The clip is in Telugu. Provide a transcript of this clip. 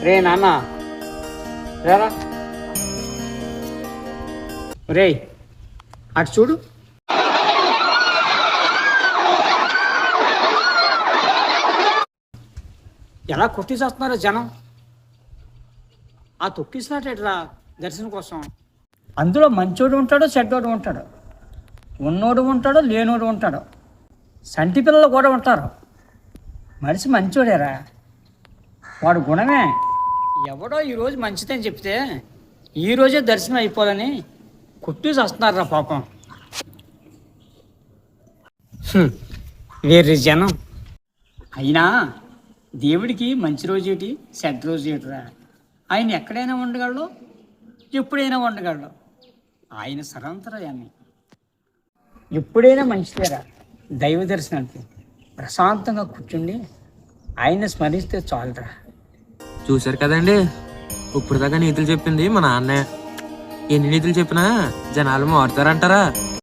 రే నాన్న రారా రే అటు చూడు. ఎలా కొట్టిసేస్తున్నారో జనం. ఆ తొక్కిసినట్టేట్రా దర్శనం కోసం. అందులో మంచోడు ఉంటాడో చెడ్డోడు ఉంటాడు, ఉన్నోడు ఉంటాడో లేనోడు ఉంటాడు, సంటి పిల్లలు కూడా ఉంటారు. మనిషి మంచోడేరా, వాడు గుణమే. ఎవడో ఈరోజు మంచిదని చెప్తే ఈరోజే దర్శనం అయిపోవాలని కొట్టేసి వస్తున్నారా పాపం. వేరే జనం. అయినా దేవుడికి మంచి రోజు ఏంటి చెడ్డ రోజు ఏంటిరా. ఆయన ఎక్కడైనా ఉండగలడు, ఎప్పుడైనా ఉండగలడు. ఆయన సరంతరాయాన్ని. ఎప్పుడైనా మంచిదేరా దైవ దర్శనానికి. ప్రశాంతంగా కూర్చుండి ఆయన్ని స్మరిస్తే చాలురా. చూశారు కదండి, ఇప్పుడు దాకా నీతులు చెప్పింది మా నాన్నే. ఎన్ని నీతులు చెప్పినా జనాలు మారుతారంటారా?